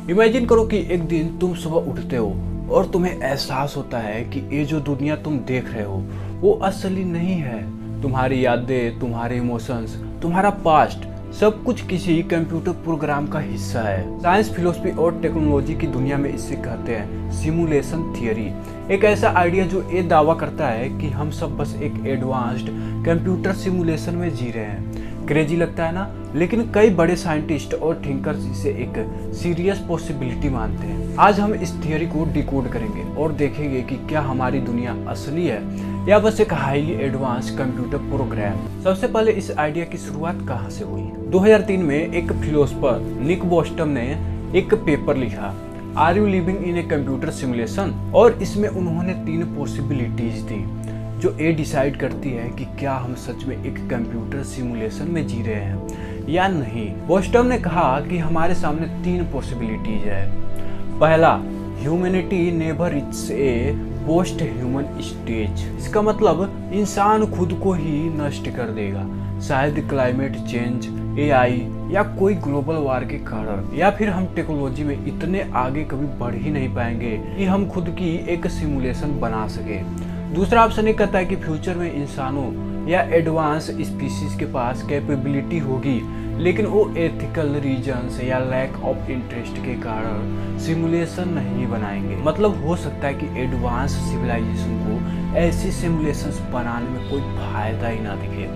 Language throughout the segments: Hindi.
इमेजिन करो कि एक दिन तुम सुबह उठते हो और तुम्हें एहसास होता है कि ये जो दुनिया तुम देख रहे हो वो असली नहीं है। तुम्हारी यादें, तुम्हारे इमोशंस, तुम्हारा पास्ट सब कुछ किसी कंप्यूटर प्रोग्राम का हिस्सा है। साइंस, फिलोसफी और टेक्नोलॉजी की दुनिया में इसे कहते हैं सिमुलेशन थियरी। एक ऐसा आइडिया जो ये दावा करता है कि हम सब बस एक एडवांस्ड कंप्यूटर सिमुलेशन में जी रहे हैं। क्रेजी लगता है ना, लेकिन कई बड़े साइंटिस्ट और थिंकर्स इसे एक सीरियस पॉसिबिलिटी मानते हैं। आज हम इस थियरी को डिकोड करेंगे और देखेंगे कि क्या हमारी दुनिया असली है या बस एक हाईली एडवांस कंप्यूटर प्रोग्राम। सबसे पहले इस आइडिया की शुरुआत कहाँ से हुई? 2003 में एक फिलोसोफर निक बोस्टम ने एक पेपर लिखा, are you living in a computer simulation, और इसमें उन्होंने 3 पॉसिबिलिटीज दी जो ये डिसाइड करती है कि क्या हम सच में एक कंप्यूटर सिमुलेशन में जी रहे हैं या नहीं। बोस्टम ने कहा कि हमारे सामने 3 पॉसिबिलिटीज है। पहला, humanity never reach a post human stage. इसका मतलब इंसान खुद को ही नष्ट कर देगा, शायद क्लाइमेट चेंज, एआई या कोई ग्लोबल वार के कारण, या फिर हम टेक्नोलॉजी में इतने आगे कभी बढ़ ही नहीं पाएंगे कि हम खुद की एक सिमुलेशन बना सके। दूसरा ऑप्शन ये कहता है कि फ्यूचर में इंसानों या एडवांस स्पीसीज के पास कैपेबिलिटी होगी, लेकिन वो एथिकल रीजंस या लैक ऑफ इंटरेस्ट के कारण सिमुलेशन नहीं बनाएंगे। मतलब हो सकता है कि एडवांस सिविलाइजेशन को ऐसी सिमुलेशंस बनाने में कोई फायदा ही ना दिखे,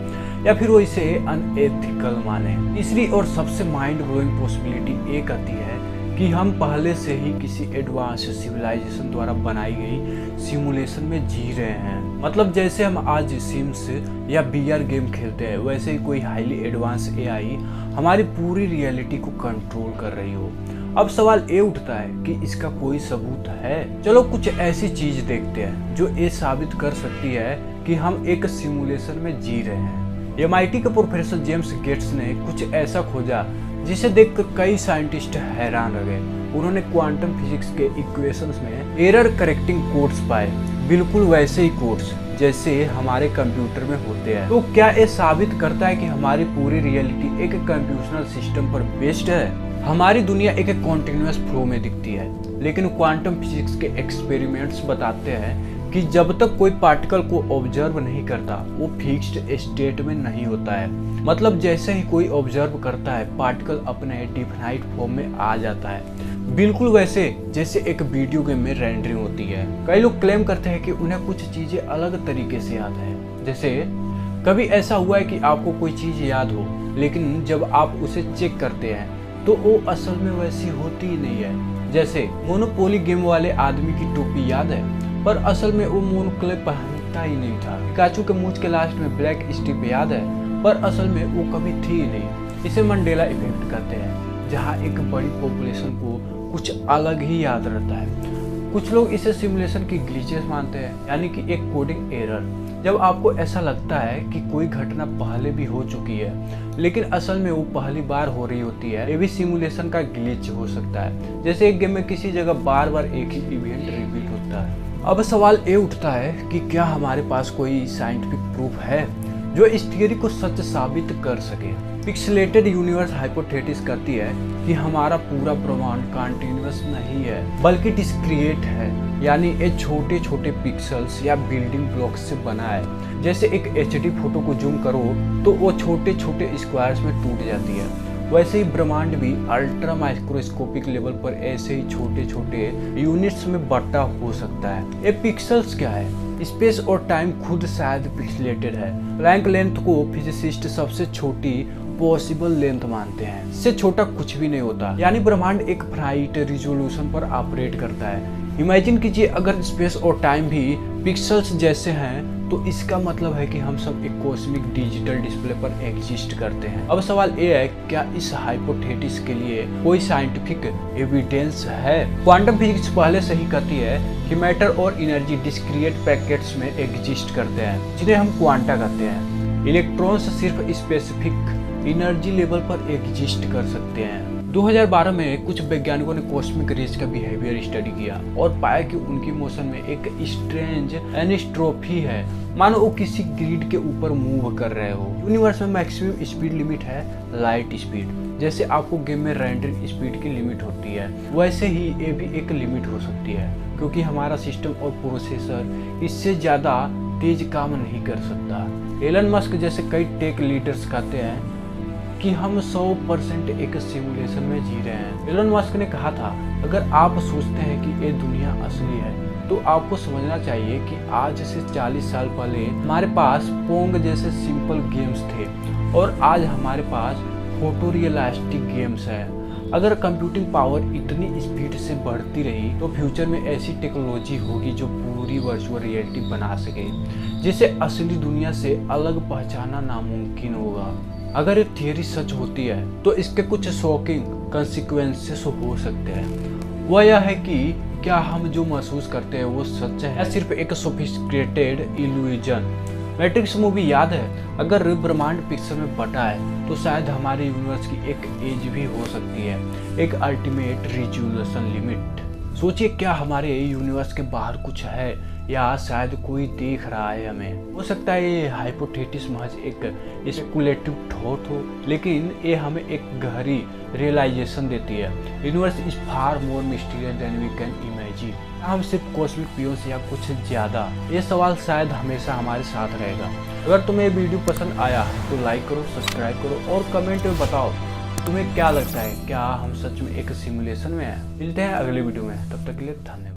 या फिर वो इसे अनएथिकल माने। तीसरी और सबसे माइंड ब्लोइंग पॉसिबिलिटी ये कहती है कि हम पहले से ही किसी एडवांस सिविलाइजेशन द्वारा बनाई गई सिमुलेशन में जी रहे हैं। मतलब जैसे हम आज सिम्स या बीआर गेम खेलते हैं, वैसे ही कोई हाईली एडवांस एआई हमारी पूरी रियलिटी को कंट्रोल कर रही हो। अब सवाल ये उठता है कि इसका कोई सबूत है? चलो कुछ ऐसी चीज देखते हैं जो ये साबित कर सकती है कि हम एक सिमुलेशन में जी रहे हैं। एमआईटी के प्रोफेसर जेम्स गेट्स ने कुछ ऐसा खोजा जिसे देखकर कई साइंटिस्ट हैरान रह गए। उन्होंने क्वांटम फिजिक्स के इक्वेशंस में एरर करेक्टिंग कोड्स पाए, बिल्कुल वैसे ही कोड्स जैसे हमारे कंप्यूटर में होते हैं। तो क्या ये साबित करता है कि हमारी पूरी रियलिटी एक कंप्यूटेशनल सिस्टम पर बेस्ड है? हमारी दुनिया एक कॉन्टिन्यूअस फ्लो में दिखती है, लेकिन क्वांटम फिजिक्स के एक्सपेरिमेंट्स बताते हैं कि जब तक कोई पार्टिकल को ऑब्जर्व नहीं करता वो फिक्स्ड स्टेट में नहीं होता है। मतलब जैसे ही कोई ऑब्जर्व करता है पार्टिकल अपने डिफाइनाइट फॉर्म में आ जाता है, बिल्कुल वैसे जैसे एक वीडियो गेम में रेंडरिंग होती है। कई लोग क्लेम करते हैं कि उन्हें कुछ चीजें अलग तरीके से याद है। जैसे कभी ऐसा हुआ है कि आपको कोई चीज याद हो, लेकिन जब आप उसे चेक करते हैं तो वो असल में वैसी होती ही नहीं है। जैसे मोनोपोली गेम वाले आदमी की टोपी याद है, पर असल में वो मोनोक्ले पहनता ही नहीं था। पिकाचू के मूंछ के लास्ट में ब्लैक स्ट्रिप याद है, पर असल में वो कभी थी ही नहीं। इसे मंडेला इफेक्ट कहते हैं, जहाँ एक बड़ी पॉपुलेशन को कुछ अलग ही याद रहता है। कुछ लोग इसे सिमुलेशन की ग्लिचेस मानते हैं, यानी कि एक कोडिंग एरर। जब आपको ऐसा लगता है कि कोई घटना पहले भी हो चुकी है, लेकिन असल में वो पहली बार हो रही होती है, ये भी सिमुलेशन का ग्लिच हो सकता है। जैसे एक गेम में किसी जगह बार बार एक ही इवेंट रिपीट होता है। अब सवाल ये उठता है कि क्या हमारे पास कोई साइंटिफिक प्रूफ है जो इस थियरी को सच साबित कर सके? पिक्सेलेटेड यूनिवर्स हाइपोथेसिस करती है कि हमारा पूरा ब्रह्मांड कंटीन्यूअस नहीं है, बल्कि डिस्क्रिएट है, यानी ये छोटे छोटे पिक्सेल्स या बिल्डिंग ब्लॉक्स से बना है। जैसे एक एचडी फोटो को जूम करो तो वो छोटे छोटे स्क्वायर्स में टूट जाती है, वैसे ही ब्रह्मांड भी अल्ट्रा माइक्रोस्कोपिक लेवल पर ऐसे ही छोटे छोटे यूनिट्स में बटा हो सकता है। ये पिक्सेल्स क्या है? स्पेस और टाइम खुद शायद पिक्सेलेटेड है। प्लैंक लेंथ को फिजिसिस्ट सबसे छोटी पॉसिबल लेंथ मानते हैं, इससे छोटा कुछ भी नहीं होता। यानी ब्रह्मांड एक फाइनाइट रिजोल्यूशन पर ऑपरेट करता है। इमेजिन कीजिए अगर स्पेस और टाइम भी पिक्सेल्स जैसे हैं, तो इसका मतलब है कि हम सब एक कॉस्मिक डिजिटल डिस्प्ले पर एग्जिस्ट करते हैं। अब सवाल ये है, क्या इस हाइपोथेसिस के लिए कोई साइंटिफिक एविडेंस है? क्वांटम फिजिक्स पहले से ही कहती है कि मैटर और एनर्जी डिस्क्रिएट पैकेट्स में एग्जिस्ट करते हैं, जिन्हें हम क्वांटा कहते हैं। इलेक्ट्रॉन्स सिर्फ स्पेसिफिक एनर्जी लेवल पर एग्जिस्ट कर सकते हैं। 2012 में कुछ वैज्ञानिकों ने कॉस्मिक रेज का बिहेवियर स्टडी किया और पाया कि उनकी मोशन में एक स्ट्रेंज एनिस्ट्रोफी है, मानो वो किसी ग्रिड के ऊपर मूव कर रहे हो। यूनिवर्स में मैक्सिमम स्पीड लिमिट है लाइट स्पीड, जैसे आपको गेम में रेंडरिंग स्पीड की लिमिट होती है, वैसे ही ये भी एक लिमिट हो सकती है, क्योंकि हमारा सिस्टम और प्रोसेसर इससे ज़्यादा तेज काम नहीं कर सकता। एलन मस्क जैसे कई टेक लीडर्स कहते हैं कि हम 100% एक सिमुलेशन में जी रहे हैं। एलन मस्क ने कहा था, अगर आप सोचते हैं कि ये दुनिया असली है तो आपको समझना चाहिए कि आज से 40 साल पहले हमारे पास पोंग जैसे सिंपल गेम्स थे और आज हमारे पास फोटो रियलिस्टिक गेम्स है। अगर कंप्यूटिंग पावर इतनी स्पीड से बढ़ती रही तो फ्यूचर में ऐसी टेक्नोलॉजी होगी जो पूरी वर्चुअल रियलिटी बना सके, जिसे असली दुनिया से अलग पहचानना नामुमकिन होगा। अगर ये थियरी सच होती है तो इसके कुछ शॉकिंग कंसिक्वेंसेस हो सकते हैं। वह यह है कि क्या हम जो महसूस करते हैं वो सच है या सिर्फ एक सोफिस्टिकेटेड इल्यूजन। मैट्रिक्स मूवी याद है? अगर ब्रह्मांड पिक्सल में बटा है तो शायद हमारे यूनिवर्स की एक एज भी हो सकती है, एक अल्टीमेट रिजोल्यूशन लिमिट। सोचिए, क्या हमारे यूनिवर्स के बाहर कुछ है या शायद कोई देख रहा है हमें। हो सकता है ये हाइपोथेटिस महज एक स्पेकुलेटिव थॉट हो, लेकिन ये हमें एक गहरी रियलाइजेशन देती है। Universe is far more mysterious than we can imagine. हम सिर्फ कॉस्मिक बीइंग्स या कुछ ज़्यादा? ये सवाल शायद हमेशा हमारे साथ रहेगा। अगर तुम्हें ये वीडियो पसंद आया तो लाइक करो, सब्सक्राइब करो और कमेंट में बताओ तुम्हें क्या लगता है, क्या हम सच में एक सिमुलेशन में हैं। मिलते हैं अगले वीडियो में, तब तक के लिए धन्यवाद।